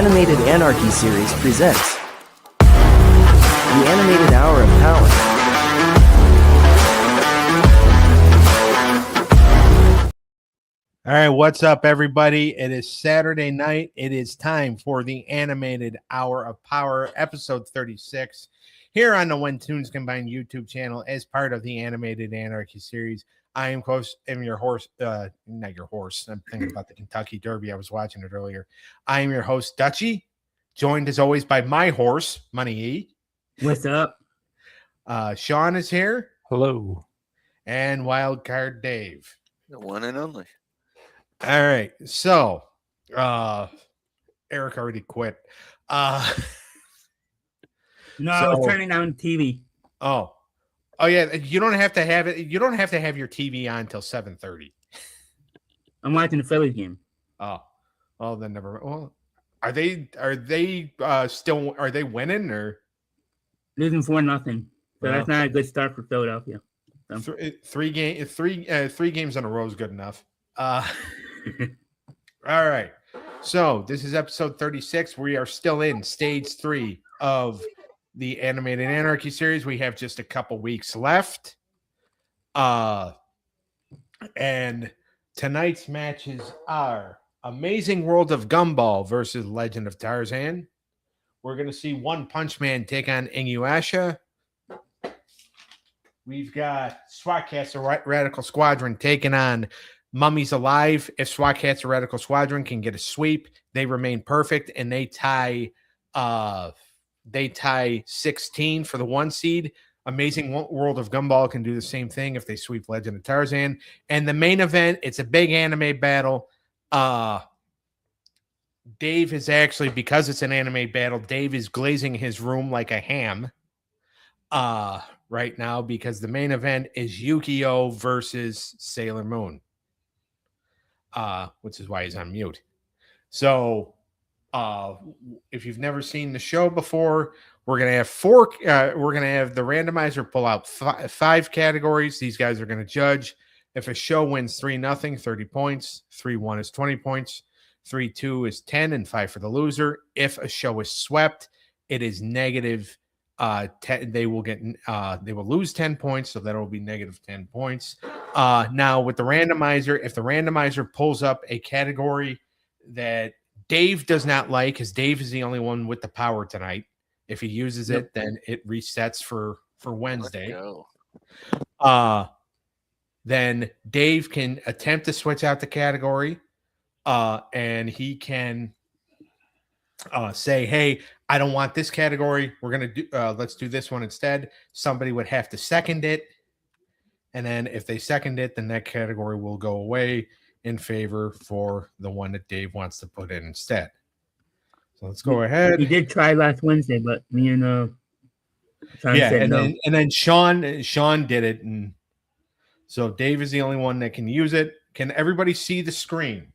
animated Anarchy series presents the Animated Hour of Power. All right, what's up, everybody? It is Saturday night. It is time for the Animated Hour of Power, episode 36, here on the When Tunes Combined YouTube channel as part of the Animated Anarchy series. I am your host, not your horse. I'm thinking about the Kentucky Derby. I was watching it earlier. I am your host, Dutchy, joined as always by my horse, Money E. What's up? Sean is here. Hello. And Wildcard Dave. The one and only. All right, so Eric already quit. No, I was turning on TV. Oh yeah, you don't have to have it. You don't have to have your TV on until 7:30. I'm watching the Phillies game. Oh, then never. Well, are they still? Are they winning or Losing 4-0? So that's not a good start for Philadelphia. So. three games in a row is good enough. All right. So this is episode 36. We are still in stage 3 of the Animated Anarchy series. We have just a couple weeks left. And tonight's matches are Amazing World of Gumball versus Legend of Tarzan. We're going to see One Punch Man take on INUYASHA. We've got SWAT Cats Radical Squadron taking on Mummies Alive. If SWAT Cats or Radical Squadron can get a sweep, they remain perfect and they tie 16 for the 1 seed. Amazing World of Gumball can do the same thing if they sweep Legend of Tarzan. And the main event, it's a big anime battle. Dave is actually, because it's an anime battle, Dave is glazing his room like a ham right now because the main event is Yu-Gi-Oh versus Sailor Moon. Which is why he's on mute. So, if you've never seen the show before, we're gonna have we're gonna have the randomizer pull out 5 categories. These guys are gonna judge. If a show wins 3-0, 30 points. 3-1 is 20 points. 3-2 is 10, and 5 for the loser. If a show is swept, it is negative 10. They will lose 10 points, so that will be negative 10 points. Now with the randomizer, if the randomizer pulls up a category that Dave does not like, because Dave is the only one with the power tonight. If he uses it, then it resets for Wednesday. Then Dave can attempt to switch out the category, and he can say, hey, I don't want this category. We're going to do, let's do this one instead. Somebody would have to second it. And then if they second it, then that category will go away in favor for the one that Dave wants to put in instead. So let's go ahead. We did try last Wednesday, but me and Sean said no. Then Sean did it. And so Dave is the only one that can use it. Can everybody see the screen?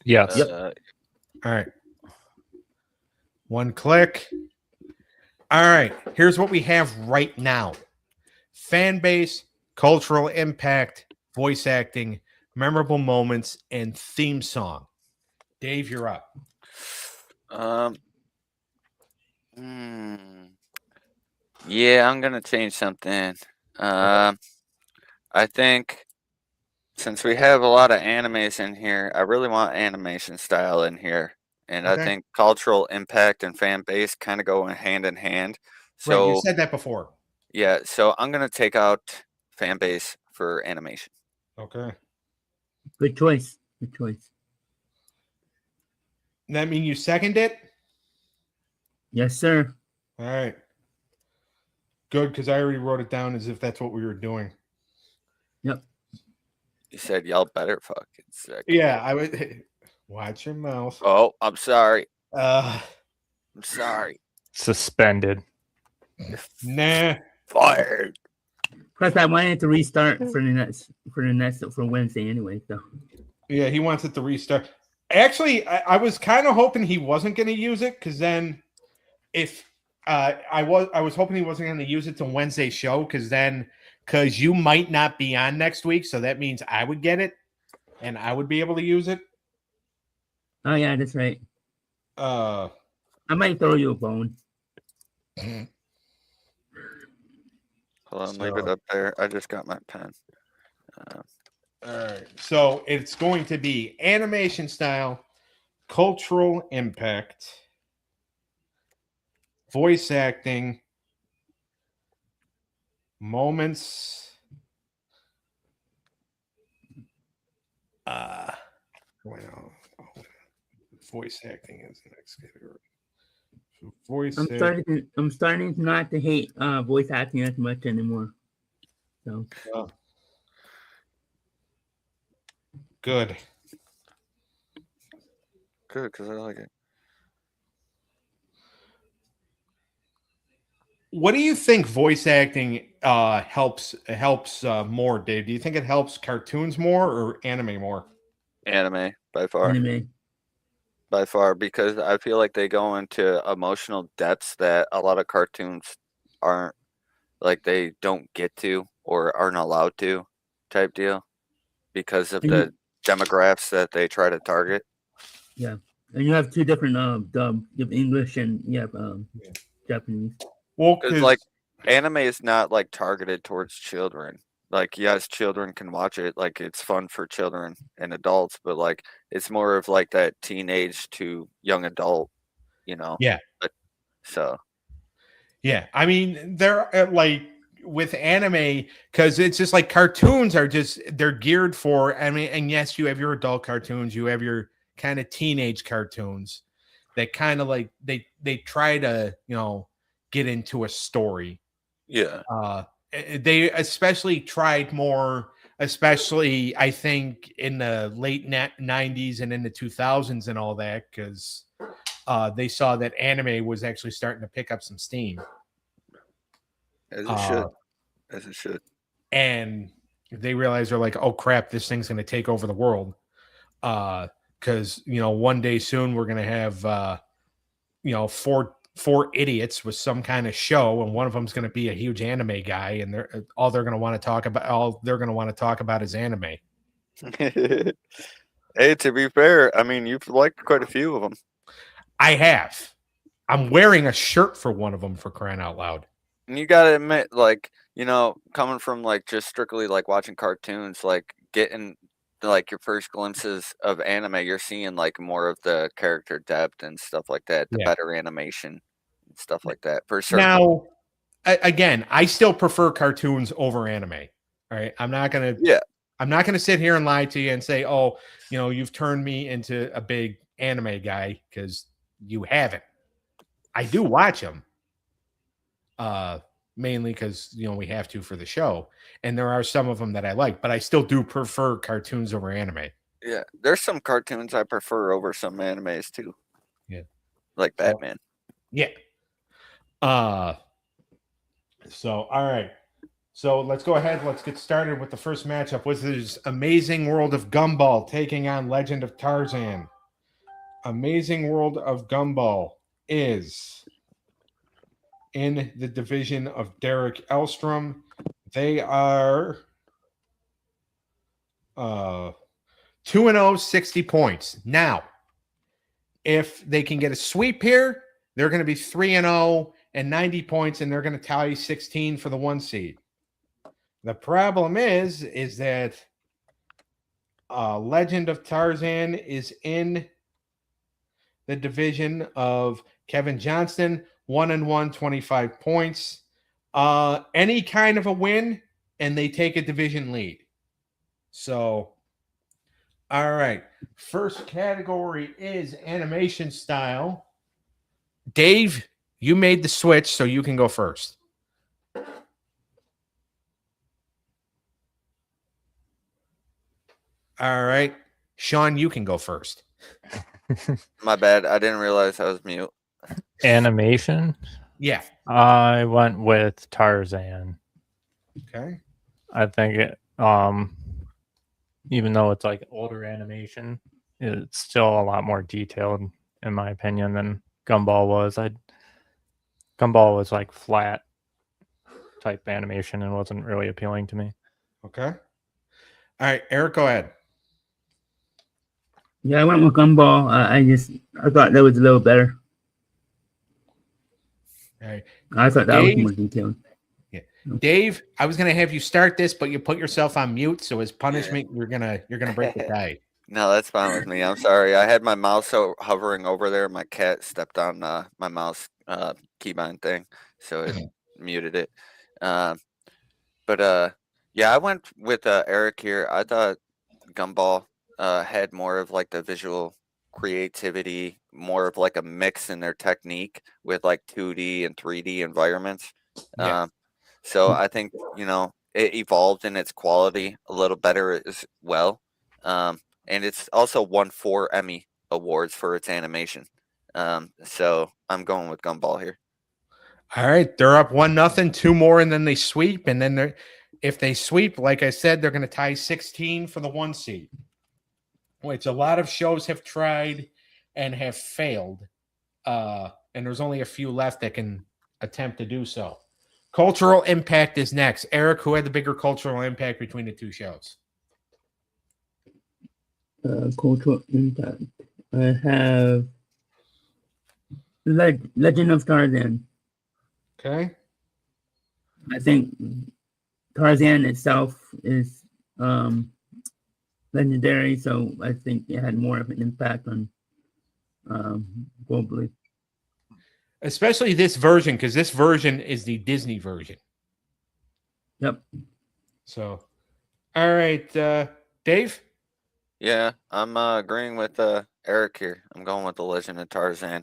Yes. All right. One click. All right. Here's what we have right now. Fan base, cultural impact, voice acting, memorable moments, and theme song. Dave, you're up. Yeah, I'm gonna change something. I think since we have a lot of animes in here, I really want animation style in here. And okay. I think cultural impact and fan base kind of go hand in hand. So right, you said that before. Yeah, so I'm going to take out fan base for animation. Okay. Good choice. Good choice. That mean you second it? Yes, sir. All right. Good, because I already wrote it down as if that's what we were doing. Yep. You said y'all better fucking second. Yeah, I would. Watch your mouth. Oh, I'm sorry. I'm sorry. Suspended. Nah. Fired. Plus, I wanted to restart for Wednesday anyway. So. Yeah, he wants it to restart. Actually, I was kind of hoping he wasn't going to use it because then, if I was hoping he wasn't going to use it to Wednesday's show because you might not be on next week, so that means I would get it and I would be able to use it. Oh yeah, that's right. Uh, I might throw you a bone. Hold on, leave it So- up there. I just got my pen. all right. So it's going to be animation style, cultural impact, voice acting, moments. Well, voice acting is the next category. So voice. I'm starting not to hate voice acting as much anymore. So Good. Good, because I like it. What do you think voice acting helps more, Dave? Do you think it helps cartoons more or anime more? Anime by far. anime. By far, because I feel like they go into emotional depths that a lot of cartoons aren't, like they don't get to or aren't allowed to, type deal, because of the demographics that they try to target. Yeah, and you have two different dub. You have English and you have Japanese. Well, Because like anime is not like targeted towards children. Like yes, children can watch it. Like it's fun for children and adults, but like it's more of like that teenage to young adult, you know. Yeah. So yeah, I mean, they're like with anime because it's just like cartoons are just they're geared for. I mean, and yes, you have your adult cartoons, you have your kind of teenage cartoons that kind of like they try to get into a story. yeah, They especially tried more, especially I think in the late 90s and in the 2000s and all that, because they saw that anime was actually starting to pick up some steam. as it should, as it should. And they realized they're like, oh crap, this thing's going to take over the world. Because one day soon we're going to have four idiots with some kind of show, and one of them's going to be a huge anime guy, and they're going to want to talk about is anime. Hey, to be fair, I mean you've liked quite a few of them. I have. I'm wearing a shirt for one of them, for crying out loud. And you gotta admit, like, coming from like just strictly like watching cartoons, like getting like your first glimpses of anime, you're seeing like more of the character depth and stuff like that, the Yeah. better animation and stuff like that. For certain. Now, again, I still prefer cartoons over anime. All right, I'm not gonna sit here and lie to you and say, oh, you've turned me into a big anime guy, because you haven't. I do watch them. Mainly because we have to for the show, and there are some of them that I like, but I still do prefer cartoons over anime. Yeah, there's some cartoons I prefer over some animes too. Yeah, like Batman. Yeah. So all right, so let's go ahead. Let's get started with the first matchup. Was this Amazing World of Gumball taking on Legend of Tarzan? Amazing World of Gumball is in the division of Derek Elstrom. They are 2-0, 60 points. Now, if they can get a sweep here, they're going to be 3-0 and 90 points, and they're going to tally 16 for the 1 seed. The problem is that Legend of Tarzan is in the division of Kevin Johnston, 1-1, 25 points. Any kind of a win, and they take a division lead. So, all right. First category is animation style. Dave, you made the switch, so you can go first. All right. Sean, you can go first. My bad. I didn't realize I was mute. Animation. Yeah. I went with Tarzan. Okay. I think it, even though it's like older animation, it's still a lot more detailed, in my opinion, than Gumball was. Gumball was like flat type animation and wasn't really appealing to me. Okay. All right, Eric, go ahead. Yeah, I went with Gumball. I thought that was a little better. All right. I thought that was Dave? more detailed. Dave, I was gonna have you start this, but you put yourself on mute, so as punishment, you're gonna break the tie. No, that's fine with me. I'm sorry. I had my mouse hovering over there. My cat stepped on my mouse keybind thing, so it muted it. But yeah, I went with Eric here. I thought Gumball had more of like the visual creativity, more of like a mix in their technique with like 2D and 3D environments. Yeah. Um, so I think it evolved in its quality a little better as well, and it's also won 4 Emmy awards for its animation. So I'm going with Gumball here. All right, they're up 1-0, 2 more, and then they sweep. And then if they sweep, like I said, they're going to tie 16 for the 1 seed, which a lot of shows have tried and have failed. And there's only a few left that can attempt to do so. Cultural impact is next. Eric, who had the bigger cultural impact between the 2 shows? Cultural impact. I have Legend of Tarzan. Okay. I think Tarzan itself is legendary, so I think it had more of an impact on globally. Especially this version, because this version is the Disney version. Yep. So, all right, Dave? Yeah, I'm agreeing with Eric here. I'm going with The Legend of Tarzan.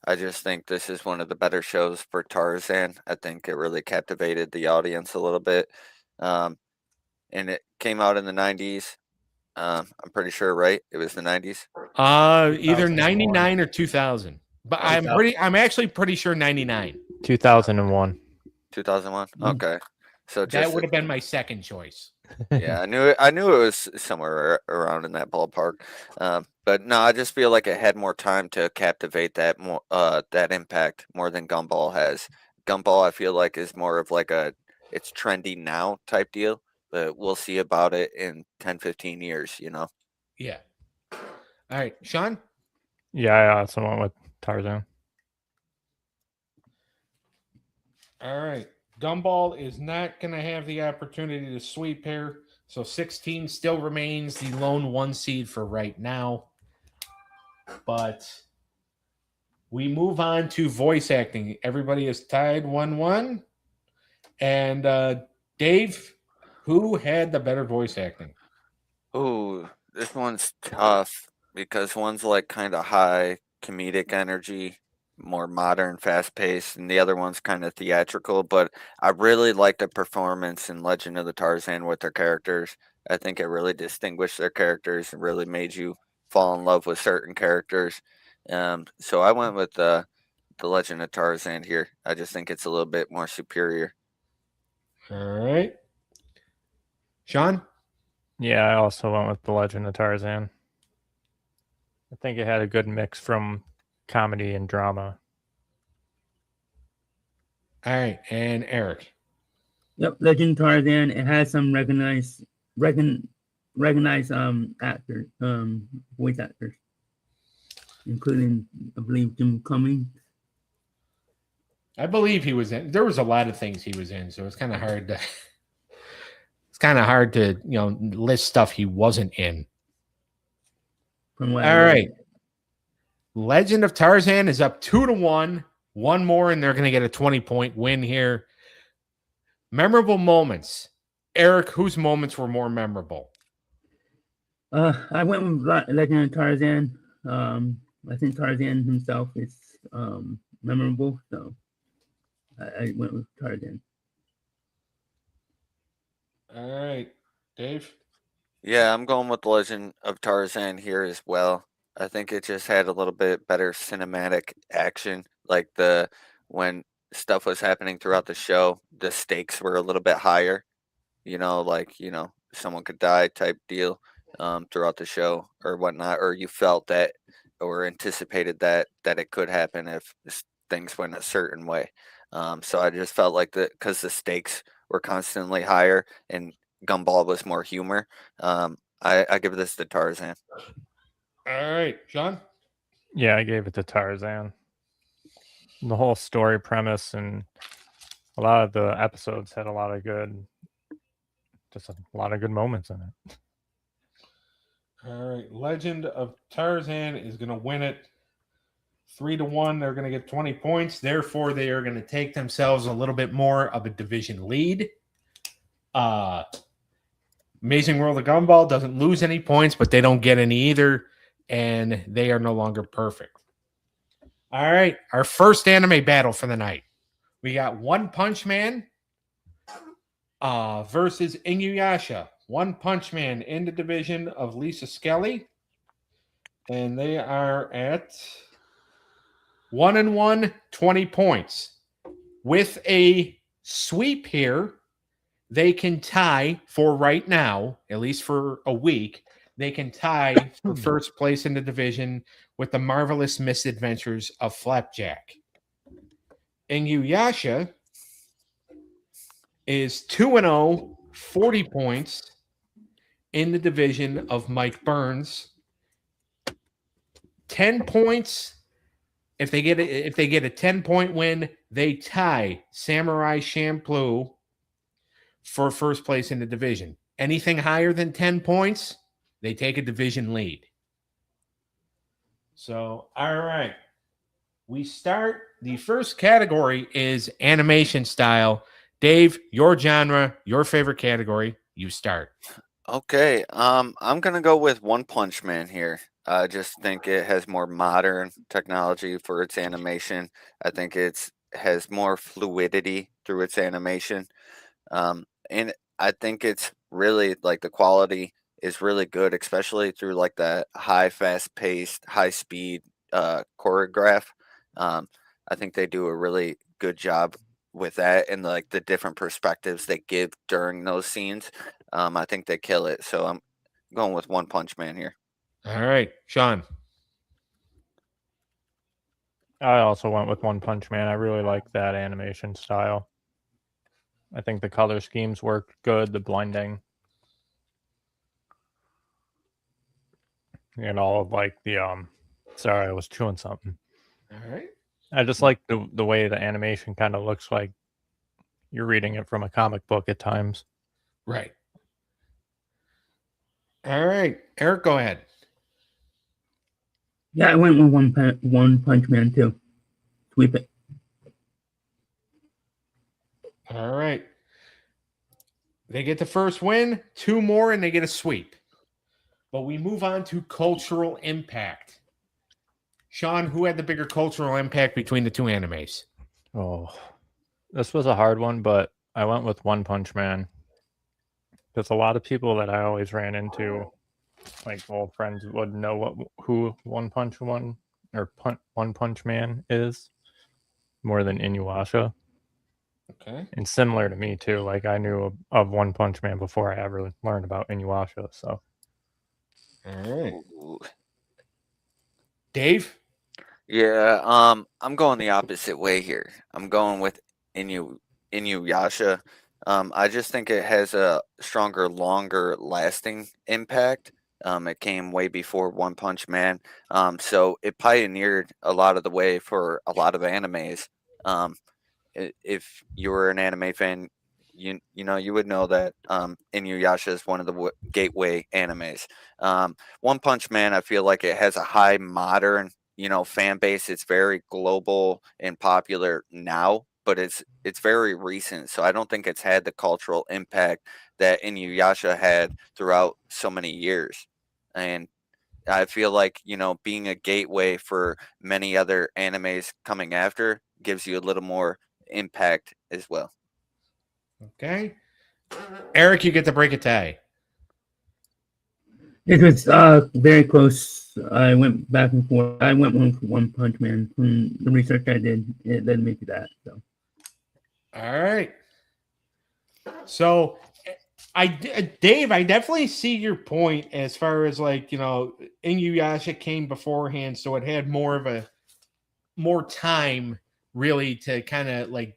I just think this is one of the better shows for Tarzan. I think it really captivated the audience a little bit. And it came out in the 90s. I'm pretty sure, right? It was the 90s. Either 99 or 2000. But I'm actually pretty sure 99. 2001. 2001. Okay. So That would have been my second choice. Yeah, I knew it was somewhere around in that ballpark. But no, I just feel like it had more time to captivate that more that impact more than Gumball has. Gumball, I feel like, is more of like it's trendy now type deal, but we'll see about it in 10, 15 years, Yeah. All right, Sean? Yeah, I also went with Tarzan. All right. Gumball is not going to have the opportunity to sweep here. So 16 still remains the lone 1 seed for right now. But we move on to voice acting. Everybody is tied 1-1. And Dave, who had the better voice acting? Ooh, this one's tough because one's like kind of high comedic energy, more modern, fast paced, and the other one's kind of theatrical. But I really like the performance in Legend of the Tarzan with their characters. I think it really distinguished their characters and really made you fall in love with certain characters. So I went with the Legend of Tarzan here. I just think it's a little bit more superior. All right. Sean? Yeah, I also went with The Legend of Tarzan. I think it had a good mix from comedy and drama. All right. And Eric? Yep, Legend Tarzan. It has some recognized actors, voice actors, including, I believe, Jim Cummings. I believe he was in. There was a lot of things he was in, so it's kind of hard to. It's kind of hard to list stuff he wasn't in. From what All right. Legend of Tarzan is up 2-1. 1 more, and they're going to get a 20-point win here. Memorable moments. Eric, whose moments were more memorable? I went with Legend of Tarzan. I think Tarzan himself is memorable, so I went with Tarzan. All right, Dave? Yeah, I'm going with The Legend of Tarzan here as well. I think it just had a little bit better cinematic action. Like when stuff was happening throughout the show, the stakes were a little bit higher. Someone could die type deal throughout the show or whatnot, or you felt that or anticipated that it could happen if things went a certain way. So I just felt like because the stakes were constantly higher and Gumball was more humor. I give this to Tarzan. All right, Sean. Yeah, I gave it to Tarzan. The whole story premise and a lot of the episodes had a lot of good moments in it. All right, Legend of Tarzan is going to win it 3-1. They're going to get 20 points. Therefore, they are going to take themselves a little bit more of a division lead. Amazing World of Gumball doesn't lose any points, but they don't get any either, and they are no longer perfect. All right, our first anime battle for the night. We got One Punch Man versus INUYASHA. One Punch Man in the division of Lisa Skelly. And they are at 1-1, 20 points. With a sweep here, they can tie for right now, at least for a week. They can tie for first place in the division with the Marvelous Misadventures of Flapjack. INUYASHA is 2-0, 40 points in the division of Mike Burns. 10 points. If they get a 10-point win, they tie Samurai Champloo for first place in the division. Anything higher than 10 points, they take a division lead. So, all right. We start. The first category is animation style. Dave, your genre, your favorite category, you start. Okay, I'm gonna go with One Punch Man here. I just think it has more modern technology for its animation. I think it's has more fluidity through its animation, and I think it's really like the quality is really good, especially through like the high, fast paced, high speed choreograph. Um, I think they do a really good job with that and like the different perspectives they give during those scenes. I think they kill it. So I'm going with One Punch Man here. All right, Sean. I also went with One Punch Man. I really like that animation style. I think the color schemes work good, the blending. And all of like the sorry, I was chewing something. All right. I just like the way the animation kind of looks like you're reading it from a comic book at times. Right. All right. Eric, go ahead. Yeah, I went with One Punch Man too. Sweep it. All right. They get the first win, 2 more, and they get a sweep. But we move on to cultural impact. Sean, who had the bigger cultural impact between the two animes? Oh, this was a hard one, but I went with One Punch Man. Because a lot of people that I always ran into, like old friends, would know who One Punch Man is more than INUYASHA. Okay. And similar to me too. Like I knew of One Punch Man before I ever learned about INUYASHA. So, all right, Ooh. Dave. Yeah, I'm going the opposite way here. I'm going with INUYASHA. I just think it has a stronger, longer lasting impact. It came way before One Punch Man. So it pioneered a lot of the way for a lot of animes. If you were an anime fan, you know you would know that INUYASHA is one of the gateway animes. One Punch Man, I feel like it has a high modern fan base. It's very global and popular now, but it's very recent. So I don't think it's had the cultural impact that INUYASHA had throughout so many years. And I feel like, being a gateway for many other animes coming after gives you a little more impact as well. Okay. Eric, you get to break a tie. It was very close. I went back and forth. I went with One Punch Man. From the research I did, it led me to that. So, All right. So, Dave, I definitely see your point as far as like, INUYASHA came beforehand, so it had more time really to kind of like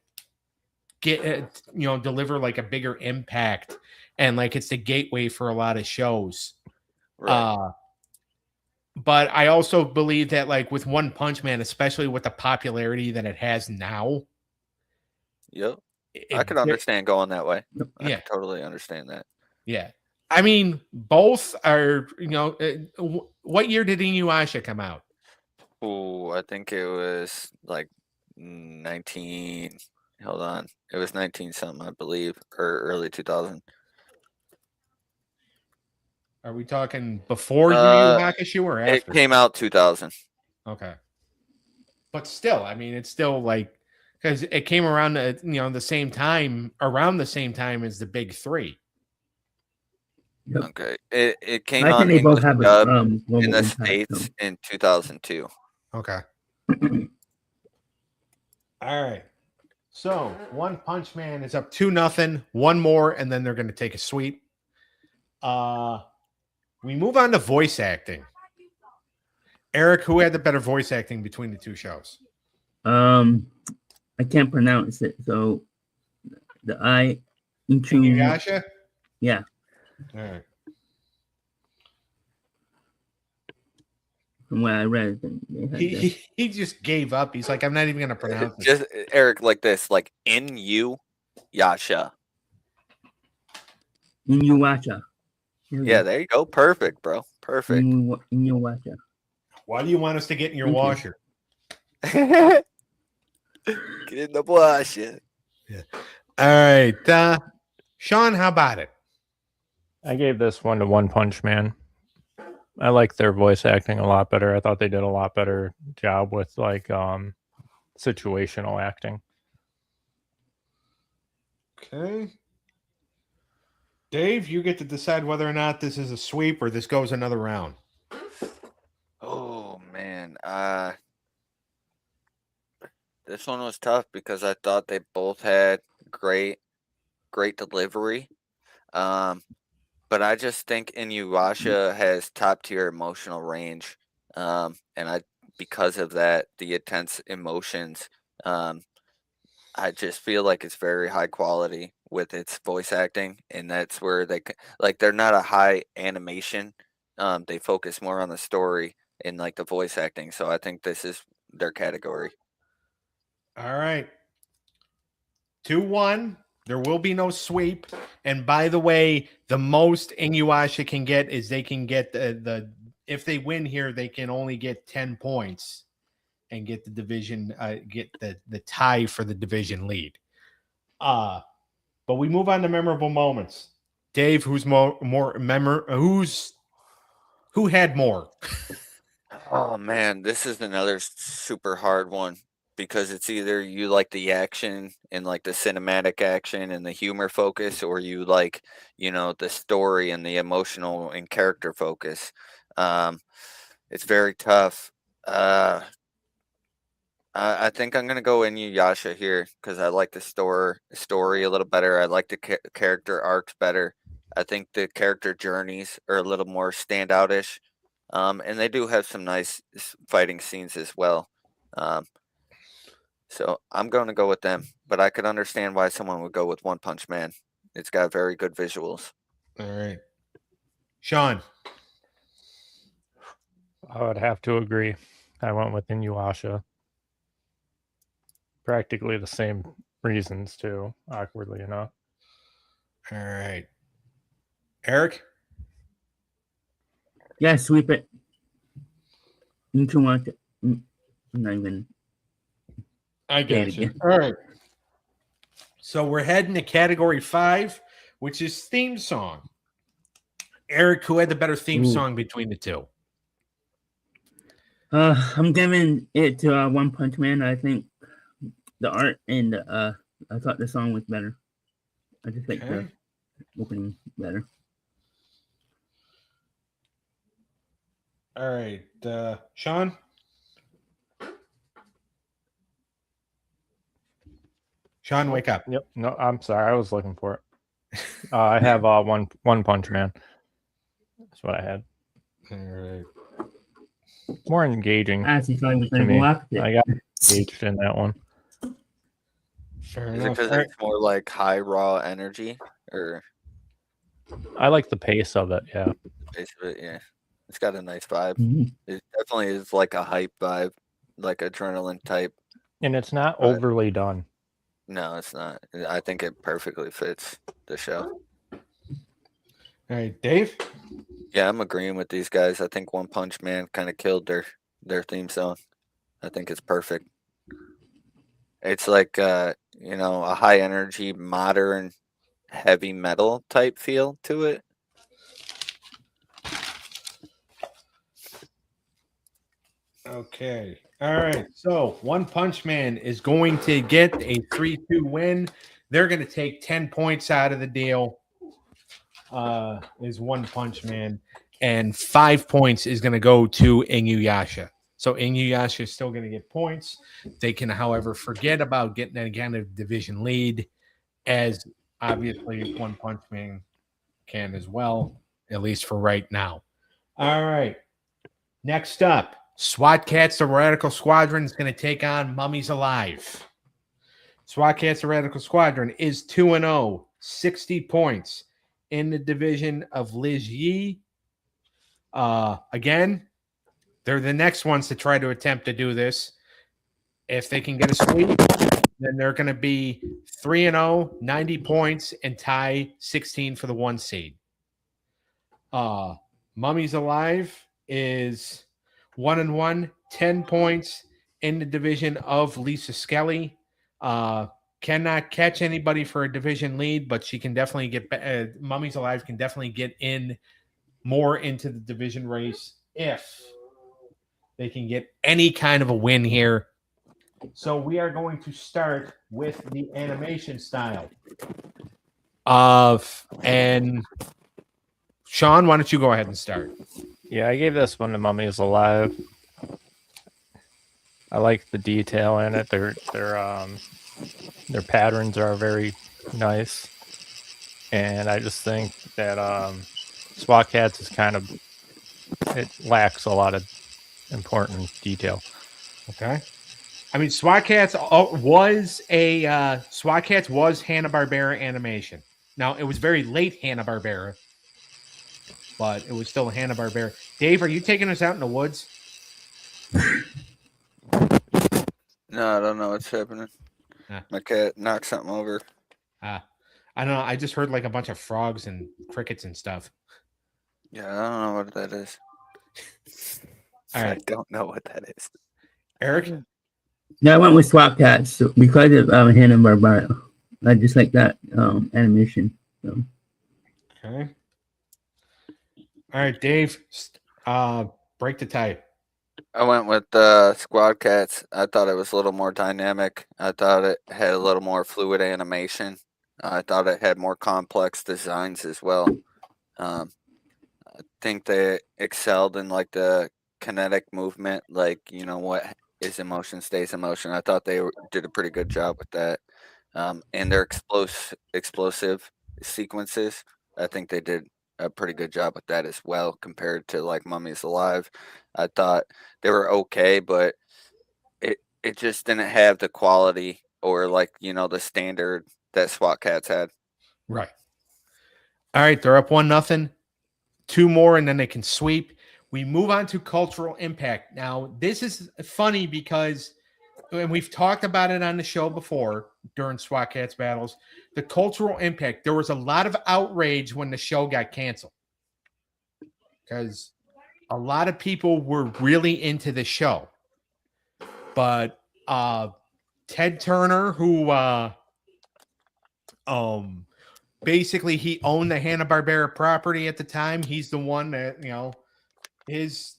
get deliver like a bigger impact, and like it's the gateway for a lot of shows. Right. But I also believe that, like, with One Punch Man, especially with the popularity that it has now, Yep. I it, could understand going that way. I yeah, could totally understand that. yeah. I mean, both are, what year did INUYASHA come out? Ooh, I think it was like 19. Hold on. It was 19 something, I believe, or early 2000. Are we talking before Yu Yu Uh, Hakusho or it after? came out 2000. Okay. But still, I mean, it's still like, because it came around, the same time, around the same time as the big three. Yep. Okay. It came I on think they both English have a dub in global the impact. States in 2002. Okay. All right. So One Punch Man is up 2-0. One more, and then they're going to take a sweep. We move on to voice acting. Eric, who had the better voice acting between the two shows? I can't pronounce it, so the INUYASHA? Yeah. All right. From what I read, they had He just gave up. He's like, I'm not even going to pronounce it. Just Eric, like this, like INUYASHA. INUYASHA. Yeah, there you go. Perfect, bro. Perfect. INUYASHA. Why do you want us to get in your Thank you. washer? Get in the wash. All right. Sean, how about it? I gave this one to One Punch Man. I like their voice acting a lot better. I thought they did a lot better job with like situational acting. Okay. Dave, you get to decide whether or not this is a sweep or this goes another round. Oh man. This one was tough because I thought they both had great delivery. But I just think INUYASHA has top tier emotional range. And because of that, the intense emotions, I just feel like it's very high quality with its voice acting, and that's where they're not a high animation. They focus more on the story and like the voice acting. So I think this is their category. All right. 2-1. There will be no sweep. And by the way, the most INUYASHA can get is they can get the if they win here, they can only get 10 points and get the division, get the tie for the division lead. But we move on to memorable moments. Dave, who had more? Oh man, this is another super hard one because it's either you like the action and like the cinematic action and the humor focus, or you like, the story and the emotional and character focus. It's very tough. I think I'm gonna go INUYASHA here because I like the story a little better. I like the character arcs better. I think the character journeys are a little more standoutish. And they do have some nice fighting scenes as well. So I'm going to go with them, but I could understand why someone would go with One Punch Man. It's got very good visuals. All right. Sean. I would have to agree. I went with INUYASHA. Practically the same reasons too, awkwardly enough. All right. Eric? Yeah, sweep it. INUYASHA. I'm not even. I Say it got you. again. All right. So we're heading to category 5, which is theme song. Eric, who had the better theme song between the two? I'm giving it to One Punch Man. I think the art and I thought the song was better. I just like the opening better. All right. Sean? Sean, wake up. Yep. No, I'm sorry. I was looking for it. I have One Punch Man. That's what I had. All right. More engaging. I actually thought it was to going to me. go opposite. I got engaged in that one. Fair Is it enough. because it's more like high raw energy, or I like the pace of it. Yeah. basically, yeah? It's got a nice vibe. Mhm. It definitely is like a hype vibe, like adrenaline type. And it's not But- overly done. No, it's not. I think it perfectly fits the show. All right, Dave. Yeah, I'm agreeing with these guys. I think One Punch Man kind of killed their theme song. I think it's perfect. It's like you know, a high energy, modern, heavy metal type feel to it. Okay. All right. So One Punch Man is going to get a 3-2 win. They're going to take 10 points out of the deal. Is One Punch Man, and 5 points is going to go to INUYASHA. So INUYASHA is still going to get points. They can, however, forget about getting any kind of division lead, as obviously One Punch Man can as well, at least for right now. All right. Next up, SWAT Cats, the Radical Squadron, is going to take on Mummies Alive. SWAT Cats, the Radical Squadron, is 2-0, 60 points in the division of Liz Yi. Again, they're the next ones to try to attempt to do this. If they can get a sweep, then they're going to be 3-0, 90 points, and tie 16 for the 1 seed. Mummies Alive is 1-1, 10 points in the division of Lisa Skelly. Cannot catch anybody for a division lead, but she can definitely get Mummies Alive can definitely get in more into the division race if they can get any kind of a win here. So we are going to start with the animation style. And Sean, why don't you go ahead and start? Yeah, I gave this one to Mummies Alive. I like the detail in it. Their patterns are very nice, and I just think that SWAT Cats is it lacks a lot of important detail. Okay. I mean, SWAT Cats was Hanna-Barbera animation. Now, it was very late Hanna-Barbera, but it was still Hanna-Barbera. Dave, are you taking us out in the woods? No, I don't know what's happening. Huh. My cat knocked something over. I don't know. I just heard like a bunch of frogs and crickets and stuff. Yeah, I don't know what that is. All right. I don't know what that is. Eric? Yeah, I went with SWAT Cats so because of Hanna-Barbera. I just like that animation. So. Okay. All right, Dave. Break the tie. I went with Squad Cats. I thought it was a little more dynamic. I thought it had a little more fluid animation. I thought it had more complex designs as well. I think they excelled in like the kinetic movement, like you know what is emotion stays emotion. I thought they did a pretty good job with that, and their explosive sequences. I think they did a pretty good job with that as well compared to like Mummies Alive. I thought they were okay, but it just didn't have the quality or like you know the standard that SWAT Cats had. Right. All right, they're up 1-0. 2 more, and then they can sweep. We move on to cultural impact. Now, this is funny because, and we've talked about it on the show before during SWAT Cats battles, the cultural impact. There was a lot of outrage when the show got canceled because a lot of people were really into the show. But Ted Turner, who basically he owned the Hanna-Barbera property at the time. He's the one that, his,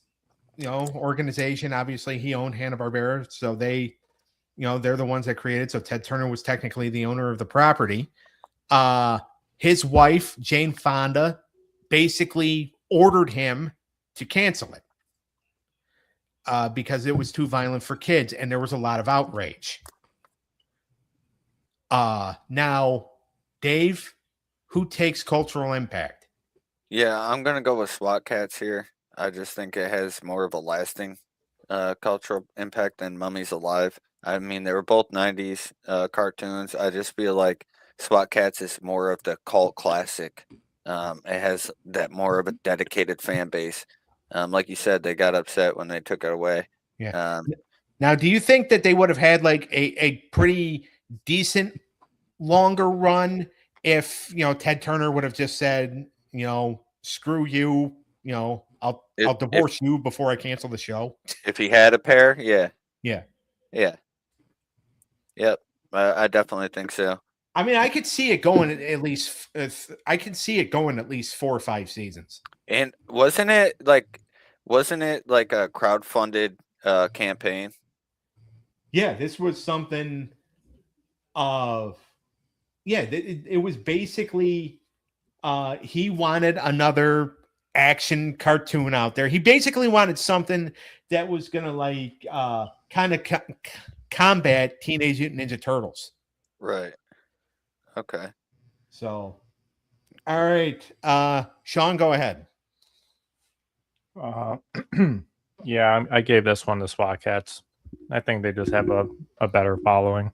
organization, obviously he owned Hanna-Barbera. So they're the ones that created. So Ted Turner was technically the owner of the property. His wife, Jane Fonda, basically ordered him to cancel it because it was too violent for kids. And there was a lot of outrage. Now, Dave, who takes cultural impact? Yeah, I'm gonna go with SWAT Cats here. I just think it has more of a lasting cultural impact than Mummies Alive. I mean, they were both '90s cartoons. I just feel like SWAT Cats is more of the cult classic. It has that more of a dedicated fan base. Like you said, they got upset when they took it away. Yeah. Now, do you think that they would have had like a pretty decent longer run if Ted Turner would have just said, screw you, I'll divorce you before I cancel the show? If he had a pair, yeah. Yeah. Yep. I definitely think so. I mean, I could see it going at least. I could see it going at least 4 or 5 seasons. And wasn't it like a crowdfunded campaign? Yeah, this was something of. Yeah, it was basically. He wanted another action cartoon out there. He basically wanted something that was gonna like kind of combat Teenage Mutant Ninja Turtles. Right. Okay. So, all right, Sean, go ahead. Yeah, I gave this one to SWAT Cats. I think they just have a better following.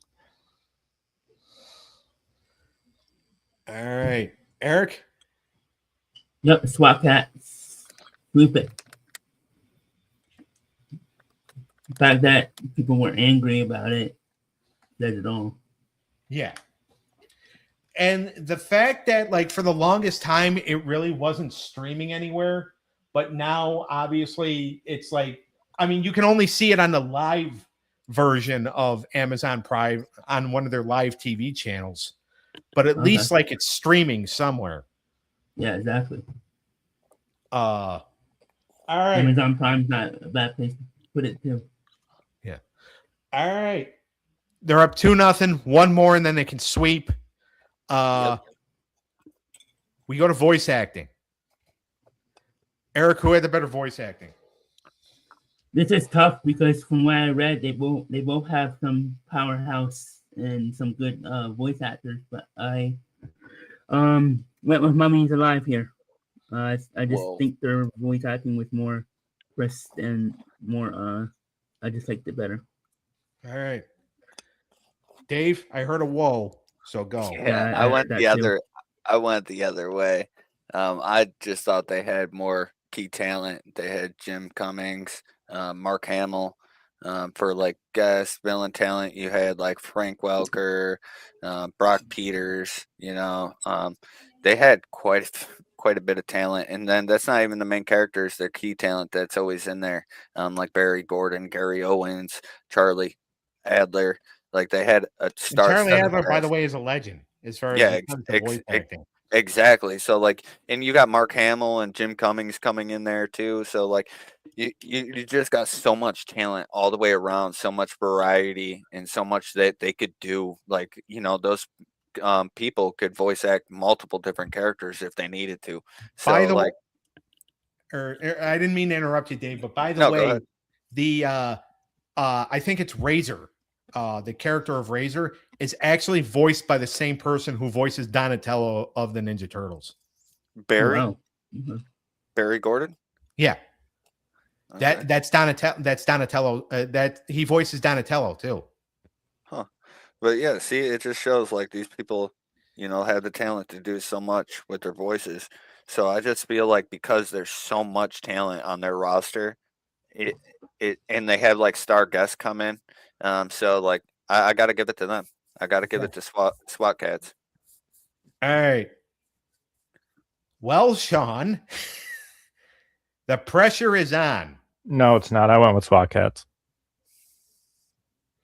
All right, Eric. Yep, SWAT Cats. Sweep it. The fact that people were angry about it says it all. Yeah. And the fact that, like, for the longest time, it really wasn't streaming anywhere. But now, obviously, it's like, I mean, you can only see it on the live version of Amazon Prime on one of their live TV channels. But at least, like, it's streaming somewhere. Yeah, exactly. All right. Amazon Prime's not a bad place to put it, too. Yeah. All right. They're up 2-0. One more, and then they can sweep. We go to voice acting. Eric, who had the better voice acting? This is tough because from what I read, they both have some powerhouse and some good voice actors, but I went with Mummies Alive here. I just think their voice acting was more crisp and more. I just liked it better. All right, Dave. I heard a whoa, so go. Yeah, I went the other. I went the other way. I just thought they had more key talent. They had Jim Cummings, Mark Hamill. For like guest villain talent, you had like Frank Welker, Brock Peters. They had quite a bit of talent, and then that's not even the main characters. They're key talent that's always in there, like Barry Gordon, Gary Owens, Charlie Adler. Like they had a star. Charlie Adler, by the way, is a legend as far as voice acting. Exactly. So like, and you got Mark Hamill and Jim Cummings coming in there too. So like, you just got so much talent all the way around, so much variety, and so much that they could do. Like those people could voice act multiple different characters if they needed to. So by the like, I didn't mean to interrupt you, Dave, but by the way, the I think it's Razor. The character of Razor is actually voiced by the same person who voices Donatello of the Ninja Turtles. Barry? Oh, wow. Barry Gordon? Yeah. Okay. That's Donatello. That he voices Donatello too. Huh. But yeah, see, it just shows like these people, have the talent to do so much with their voices. So I just feel like because there's so much talent on their roster, and they have like star guests come in. So like I got to give it to them. I got to give it to SWAT Cats. All right. Well, Sean, the pressure is on. No, it's not. I went with SWAT Cats.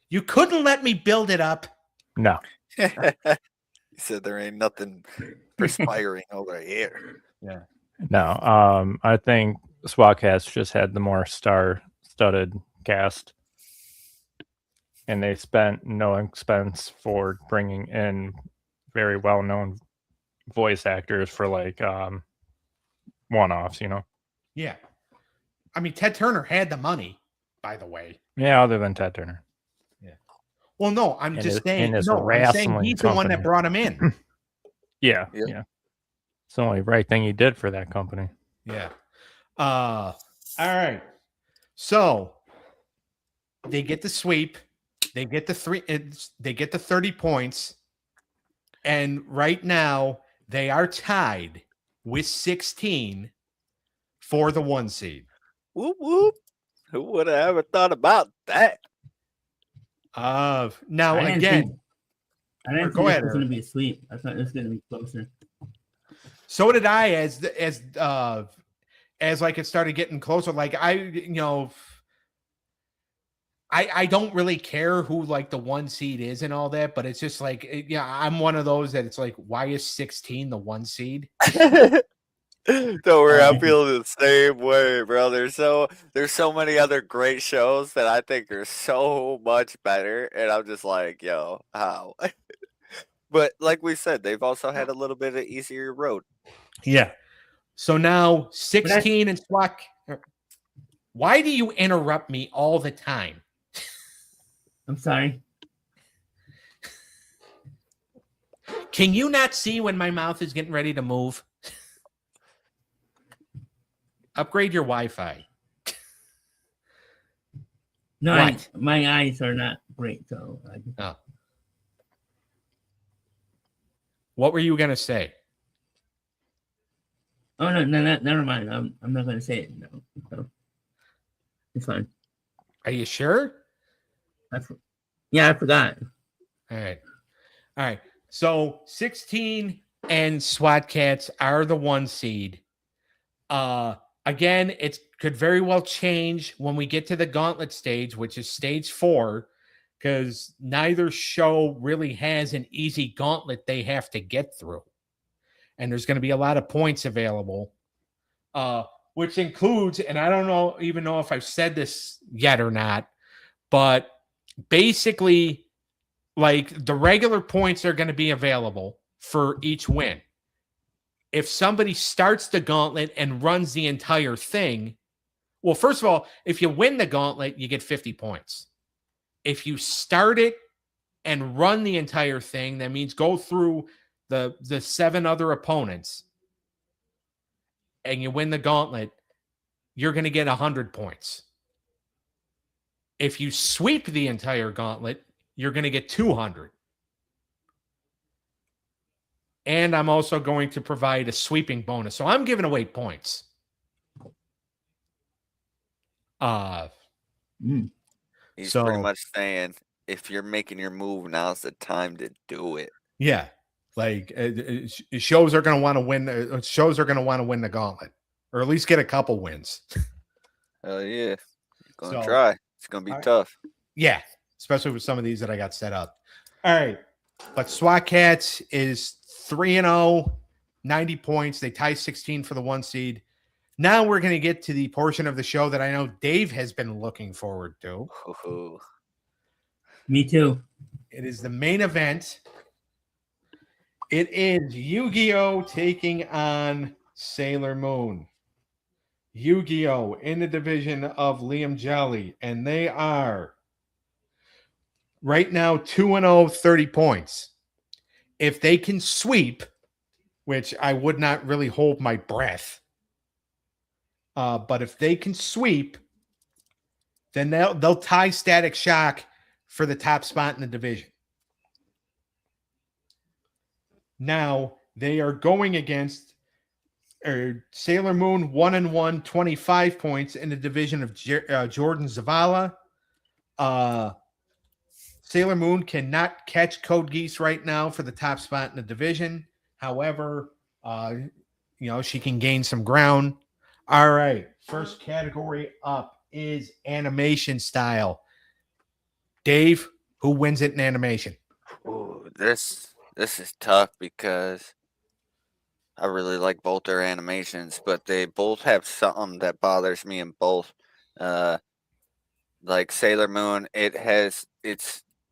You couldn't let me build it up. No. He said there ain't nothing perspiring over here. Yeah. No. I think SWAT Cats just had the more star-studded cast. And they spent no expense for bringing in very well-known voice actors for like one-offs, Yeah. I mean, Ted Turner had the money, by the way. Yeah, other than Ted Turner. Yeah. Well, no, I'm just saying. I'm saying he's the one that brought him in. Yeah. It's the only right thing he did for that company. Yeah. All right. So they get the sweep. They get the 30 points. And right now they are tied with 16 for the 1 seed. Whoop whoop. Who would have ever thought about that? Now I didn't again, think, I didn't go think ahead, this was going Eric. to be a sweep. I thought it was going to be closer. So did I. As like it started getting closer, like I don't really care who like the 1 seed is and all that, but it's just like I'm one of those that it's like, why is 16 the 1 seed? Don't worry, I feel the same way, bro. There's so many other great shows that I think are so much better, and I'm just like, yo, how? But like we said, they've also had a little bit of easier road. Yeah. So now 16 and SWAT. Why do you interrupt me all the time? I'm sorry. Can you not see when my mouth is getting ready to move? Upgrade your Wi-Fi. No, What? my eyes are not great, so. Oh. What were you gonna say? Oh no, never mind. I'm not going to say it. No, so it's fine. Are you sure? Yeah, I forgot. All right. So 16 and SWAT Cats are the 1 seed. Again, it could very well change when we get to the gauntlet stage, which is stage 4, because neither show really has an easy gauntlet they have to get through. And there's going to be a lot of points available, which includes, and I don't even know if I've said this yet or not, but basically, like the regular points are going to be available for each win. If somebody starts the gauntlet and runs the entire thing, well, first of all, if you win the gauntlet, you get 50 points. If you start it and run the entire thing, that means go through the 7 other opponents and you win the gauntlet, you're going to get 100 points. If you sweep the entire gauntlet, you're going to get 200. And I'm also going to provide a sweeping bonus. So I'm giving away points. He's So- pretty much saying, if you're making your move, now's the time to do it. Yeah. Like shows are going to want to win. Shows are going to want to win the gauntlet, or at least get a couple wins. Hell yeah. You're going to So- try. It's going to be tough. Yeah, especially with some of these that I got set up. All right. But SWAT Cats is 3-0, 90 points. They tie 16 for the 1 seed. Now we're going to get to the portion of the show that I know Dave has been looking forward to. Ooh. Me too. It is the main event. It is Yu-Gi-Oh! Taking on Sailor Moon. Yu-Gi-Oh! In the division of Liam Jelly, and they are right now 2-0, 30 points. If they can sweep, which I would not really hold my breath, but if they can sweep, then they'll tie Static Shock for the top spot in the division. Now they are going against Sailor Moon 1-1, 25 points in the division of Jordan Zavala. Sailor Moon cannot catch Code Geass right now for the top spot in the division. However, she can gain some ground. All right. First category up is animation style. Dave, who wins it in animation? Ooh, this is tough because I really like both their animations, but they both have something that bothers me in both. Like Sailor Moon, it's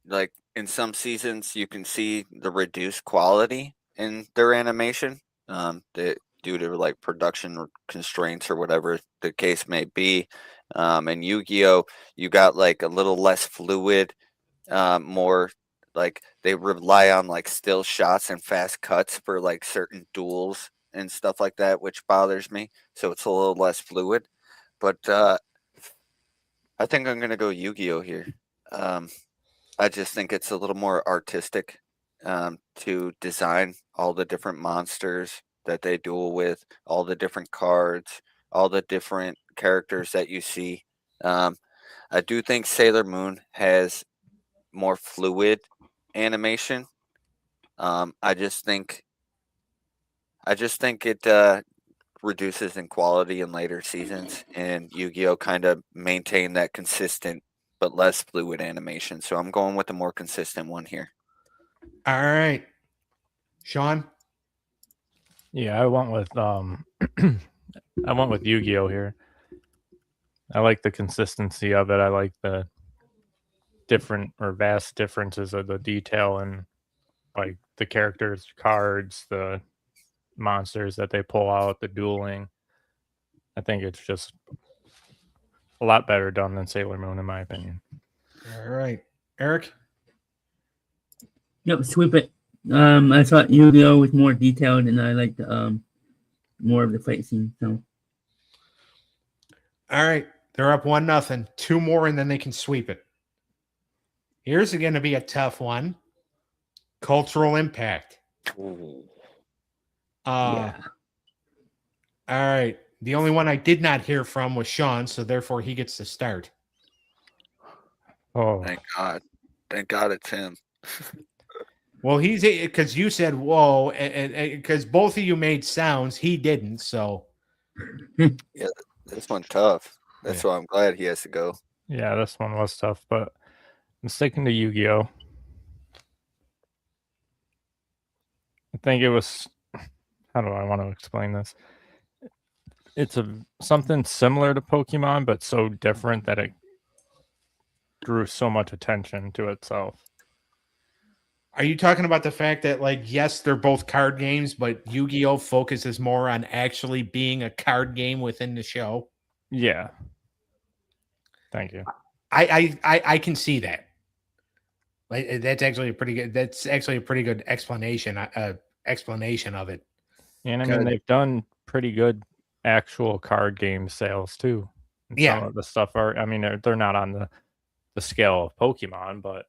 like in some seasons you can see the reduced quality in their animation, due to like production constraints or whatever the case may be. And Yu-Gi-Oh, you got like a little less fluid, more like they rely on like still shots and fast cuts for like certain duels and stuff like that, which bothers me. So it's a little less fluid. But I think I'm gonna go Yu-Gi-Oh here. I just think it's a little more artistic, to design all the different monsters that they duel with, all the different cards, all the different characters that you see. I do think Sailor Moon has more fluid animation. I just think it reduces in quality in later seasons, and Yu-Gi-Oh kind of maintained that consistent but less fluid animation. So I'm going with a more consistent one here. All right. Sean? Yeah, I went with I went with Yu-Gi-Oh here. I like the consistency of it. I like the different or vast differences of the detail and like the characters, cards, the monsters that they pull out, the dueling. I think it's just a lot better done than Sailor Moon, in my opinion. All right. Eric? Yep, sweep it. I thought Yu-Gi-Oh was more detailed, and I liked more of the fight scene. So, All right. They're up 1-0. 2 more, and then they can sweep it. Here's going to be a tough one. Cultural impact. Ooh. yeah. All right. The only one I did not hear from was Sean, so therefore he gets to start. Oh, Thank God. Thank God it's him. Well, he's because you said whoa, and because both of you made sounds, he didn't. So This one's tough. That's why I'm glad he has to go. yeah, this one was tough, but I'm sticking to Yu-Gi-Oh. I think it was, how do I want to explain this? It's something similar to Pokemon, but so different that it drew so much attention to itself. are you talking about the fact that, like, yes, they're both card games, but Yu-Gi-Oh focuses more on actually being a card game within the show? Yeah. Thank you. I can see that. Like, that's actually a pretty good. That's actually a pretty good explanation. Explanation of it. And I mean, they've done pretty good actual card game sales too. And Yeah. some of the stuff are, I mean, they're not on the scale of Pokemon, but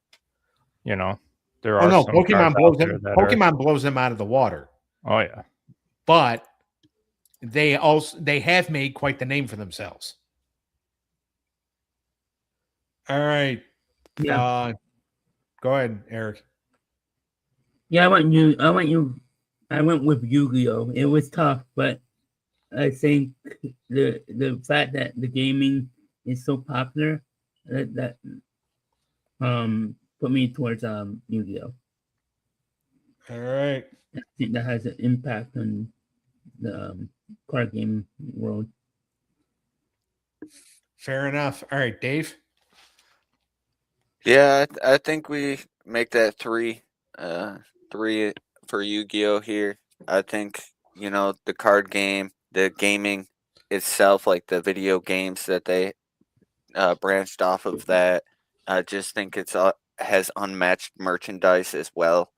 you know, there are. Oh no, some Pokemon cards blows out there them. that Pokemon blows them out of the water. Oh yeah. But they have made quite the name for themselves. All right. Yeah. Go ahead, Eric. Yeah, I went with Yu-Gi-Oh. It was tough, but I think the fact that the gaming is so popular that put me towards Yu-Gi-Oh. All right. I think that has an impact on the card game world. Fair enough. All right, Dave. Yeah, I think we make that 3 for Yu-Gi-Oh here. I think, the card game, the gaming itself, like the video games that they branched off of that, I just think it's has unmatched merchandise as well.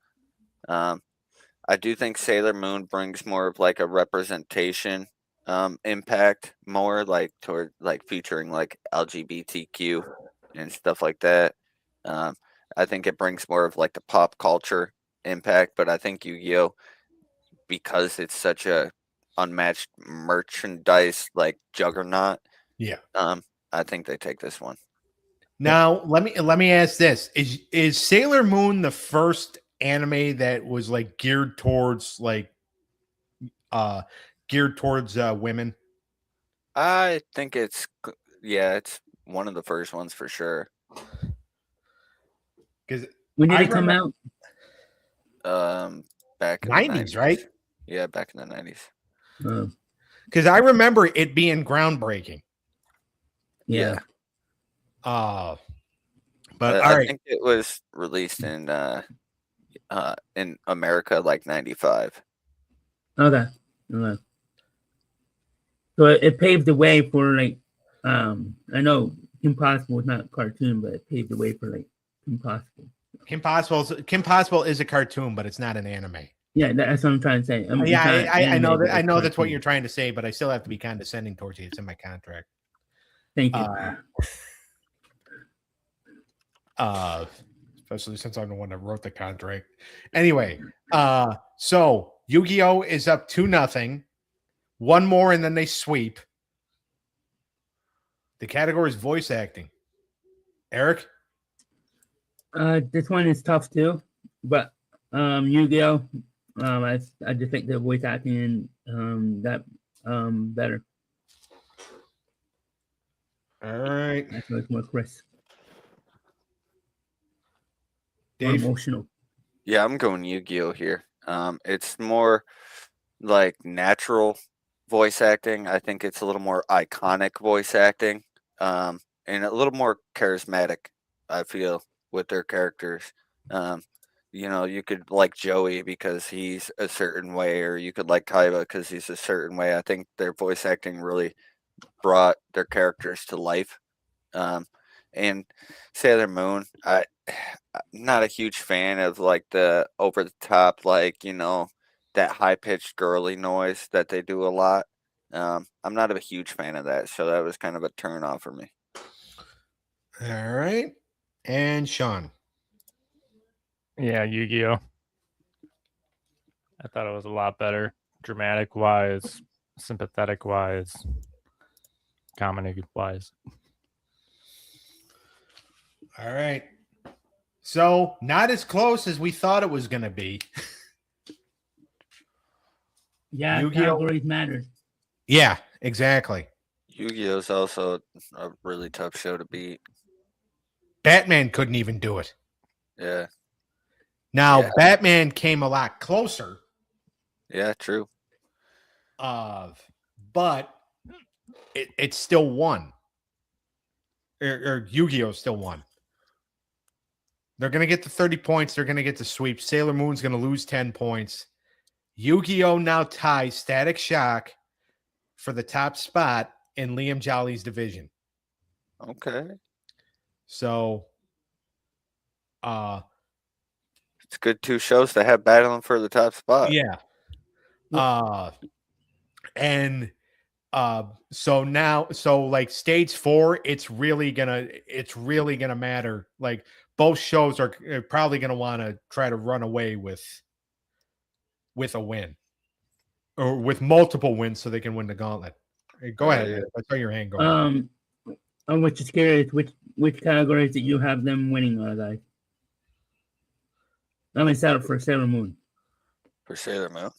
I do think Sailor Moon brings more of like a representation impact, more like toward like featuring like LGBTQ and stuff like that. I think it brings more of like the pop culture impact, but I think Yu-Gi-Oh, because it's such a unmatched merchandise like juggernaut. Yeah. I think they take this one. Now let me ask this: Is Sailor Moon the first anime that was like geared towards women? I think it's one of the first ones for sure. Because when did it come out? Back in 90s, the 90s, right? Yeah, back in the 90s. Because I remember it being groundbreaking. Yeah. But I think it was released in America like 95. Okay. So it paved the way for like I know Kim Possible is not a cartoon, but it paved the way for like Kim Possible. Kim Possible is a cartoon, but it's not an anime. Yeah, that's what I'm trying to say. I know that. I know that's what you're trying to say, but I still have to be condescending towards you. It's in my contract. Thank you. Especially since I'm the one that wrote the contract. Anyway, so Yu-Gi-Oh is up 2-0. One more and then they sweep. The category is voice acting. Eric? This one is tough too, but Yu-Gi-Oh! I just think the voice acting got better. All right. I feel it's more crisp, more Dave? emotional. Yeah, I'm going Yu-Gi-Oh here. It's more like natural voice acting. I think it's a little more iconic voice acting, and a little more charismatic. I feel with their characters. You could like Joey because he's a certain way, or you could like Kaiba because he's a certain way. I think their voice acting really brought their characters to life. And Sailor Moon, I'm not a huge fan of like the over the top, like that high pitched girly noise that they do a lot. I'm not a huge fan of that, so that was kind of a turn off for me. All right. And Sean? Yeah, Yu-Gi-Oh! I thought it was a lot better, dramatic wise, sympathetic wise, comedy wise. All right. So, not as close as we thought it was going to be. Yeah, Yu-Gi-Oh! categories matter. Yeah, exactly. Yu-Gi-Oh is also a really tough show to beat. Batman couldn't even do it. Yeah. Now, Yeah. Batman came a lot closer, Yeah, true. but it still won. Or Yu-Gi-Oh still won. They're going to get the 30 points. They're going to get the sweep. Sailor Moon's going to lose 10 points. Yu-Gi-Oh now ties Static Shock for the top spot in Liam Jolly's division. Okay. So, It's good 2 shows to have battling for the top spot. yeah. So like stage 4, it's really gonna matter. Like both shows are probably gonna want to try to run away with a win or with multiple wins so they can win the gauntlet. Hey, go ahead. Yeah. I saw your hand going. I'm just curious, which categories that you have them winning, guys? I'm excited for Sailor Moon. For Sailor Moon.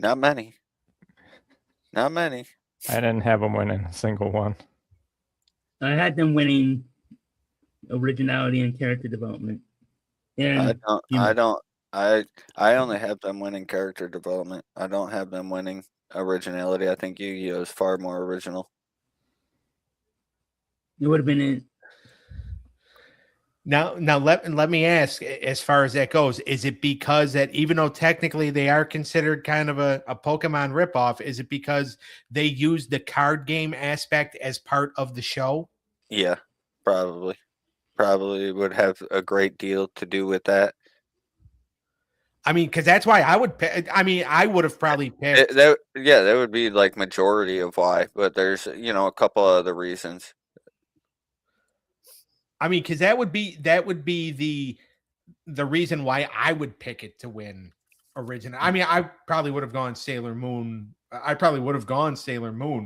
Not many. Not many. I didn't have them winning a single one. I had them winning originality and character development. And I only have them winning character development. I don't have them winning originality. I think Yu-Gi-Oh is far more original. it would have been in. Now let me ask, as far as that goes, is it because that even though technically they are considered kind of a Pokemon ripoff, is it because they use the card game aspect as part of the show? Yeah, probably. Probably would have a great deal to do with that. I mean, because that's why I would pick. I mean, I would have probably picked. That would be like majority of why, but there's a couple other reasons. I mean, because that would be the reason why I would pick it to win original. I mean, I probably would have gone Sailor Moon.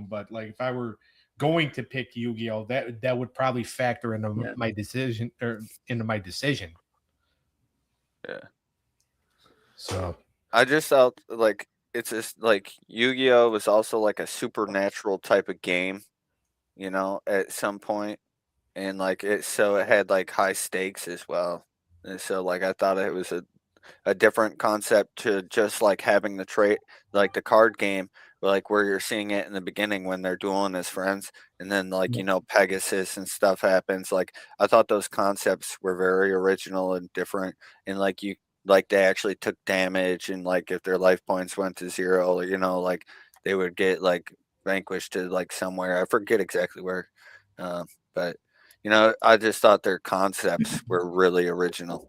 But like if I were going to pick Yu-Gi-Oh, that would probably factor into my decision Yeah. So I just felt like it's just like Yu-Gi-Oh was also like a supernatural type of game, at some point. And like it had like high stakes as well. And so like I thought it was a different concept to just like having the trait like the card game, like where you're seeing it in the beginning when they're dueling as friends, and then like Pegasus and stuff happens. Like I thought those concepts were very original and different, and like they actually took damage, and like if their life points went to 0, like they would get like vanquished to like somewhere. I forget exactly where, but I just thought their concepts were really original.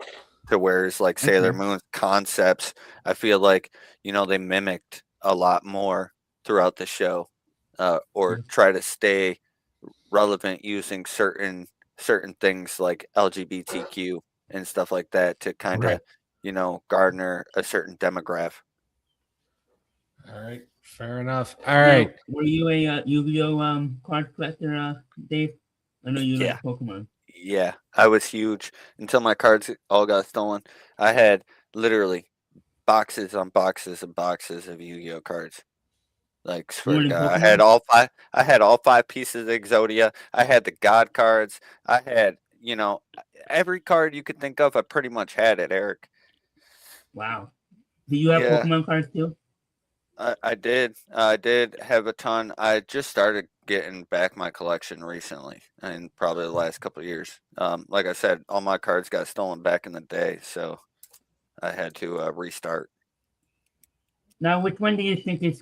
To whereas like Sailor Moon's concepts, I feel like they mimicked a lot more throughout the show, or try to stay relevant using certain things like LGBTQ and stuff like that to kind of garner a certain demographic. All right, fair enough. All Now, right. were you a Yu-Gi-Oh card collector, Dave? I know you Yeah. like Pokemon. Yeah, I was huge until my cards all got stolen. I had literally boxes on boxes and boxes of Yu-Gi-Oh cards. Like swear More to than God, I Pokemon? had all five. I had all five pieces of Exodia. I had the God cards. I had, every card you could think of. I pretty much had it, Eric. Wow. Do you have Yeah, Pokemon cards too? I did. I did have a ton. I just started getting back my collection recently, in probably the last couple of years. Like I said, all my cards got stolen back in the day, so I had to restart. Now, which one do you think is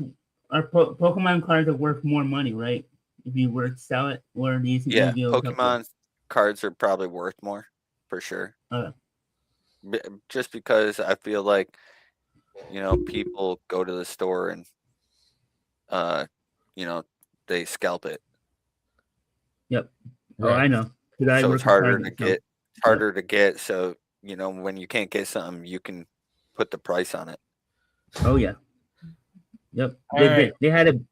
Pokemon cards are worth more money, right? If you were to sell it, or do you think Yeah, Yu-Gi-Oh is up there? Pokemon cards are probably worth more for sure. Uh, Just because I feel like people go to the store and uh, you know, they scalp it, Yep. Oh, Right. I know. 'Cause I so work it's at harder to Target, so- get. It's harder to get. So when you can't get something, you can put the price on it. Oh yeah. Yep. All right. They had an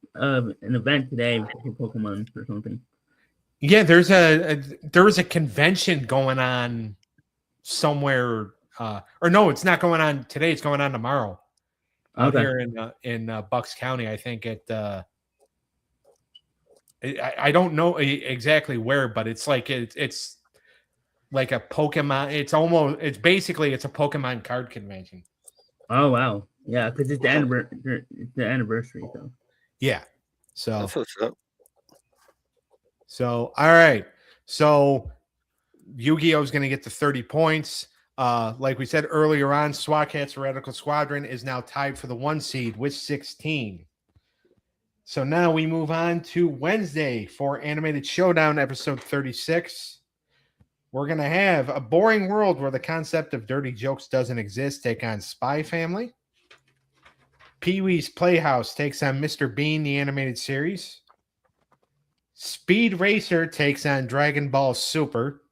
event today for Pokemon or something. Yeah, there's there was a convention going on somewhere, or no, it's not going on today. It's going on tomorrow out Okay. here in Bucks County. I think I don't know exactly where, but it's like it's like a Pokemon. It's basically a Pokemon card convention. Oh wow. Yeah, because it's the anniversary. It's the anniversary, so. Yeah. So That's what's up. all right. So Yu-Gi-Oh is going to get the 30 points. Like we said earlier on, SWAT Cat's Radical Squadron is now tied for the 1 seed with 16. So now we move on to Wednesday for Animated Showdown episode 36. We're going to have A Boring World Where the Concept of Dirty Jokes Doesn't Exist take on Spy Family. Pee-wee's Playhouse takes on Mr. Bean, the animated series. Speed Racer takes on Dragon Ball Super.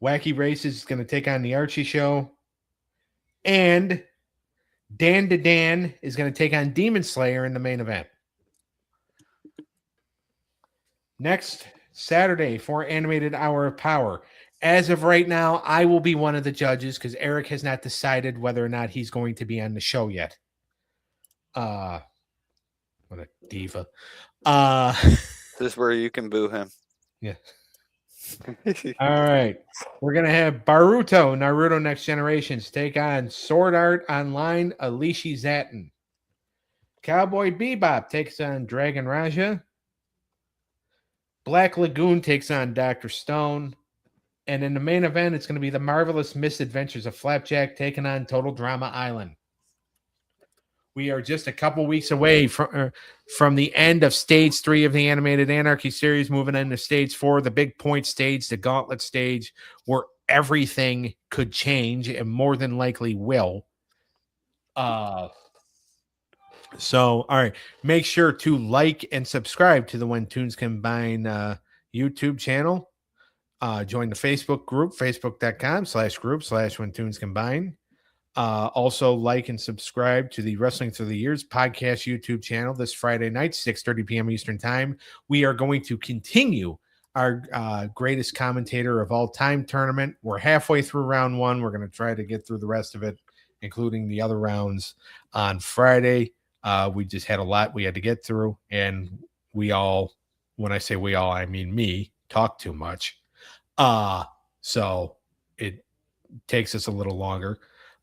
Wacky Races is going to take on the Archie Show. And Dan to Dan is going to take on Demon Slayer in the main event. Next Saturday for Animated Hour of Power. As of right now, I will be one of the judges because Eric has not decided whether or not he's going to be on the show yet. What a diva. This is where you can boo him. Yeah. All right. We're going to have Naruto Next Generations take on Sword Art Online, Alishi Zatin. Cowboy Bebop takes on Dragon Raja. Black Lagoon takes on Dr. Stone. And in the main event, it's going to be the Marvelous Misadventures of Flapjack taking on Total Drama Island. We are just a couple weeks away from the end of stage 3 of the animated Anarchy series, moving into stage 4, the big point stage, the gauntlet stage, where everything could change and more than likely will. So, all right, make sure to like and subscribe to the When Tunes Combine YouTube channel. Join the Facebook group, facebook.com/group/When Tunes Combine. Also, like and subscribe to the Wrestling Through the Years podcast YouTube channel this Friday night, 6:30 p.m. Eastern Time. We are going to continue our greatest commentator of all time tournament. We're halfway through round 1. We're going to try to get through the rest of it, including the other rounds on Friday. We just had a lot we had to get through, and we all, when I say we all, I mean me, talk too much. So it takes us a little longer.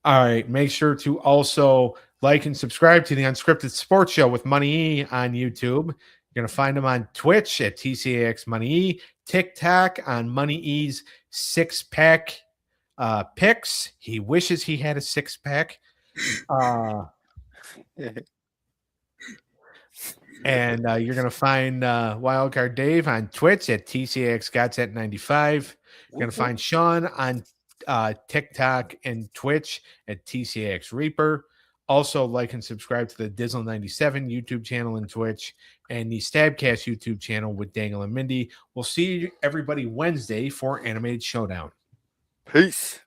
All right, make sure to also like and subscribe to the Unscripted Sports Show with Money E on YouTube. You're going to find him on Twitch at TCAX Money E, TikTok on Money E's 6-pack picks. He wishes he had a 6-pack. And you're going to find Wildcard Dave on Twitch at TCAX Gots at 95. You're going to find Sean on TikTok and Twitch at TCAX Reaper. Also, like and subscribe to the Dizzle97 YouTube channel and Twitch and the Stabcast YouTube channel with Dangle and Mindy. We'll see everybody Wednesday for Animated Showdown. Peace.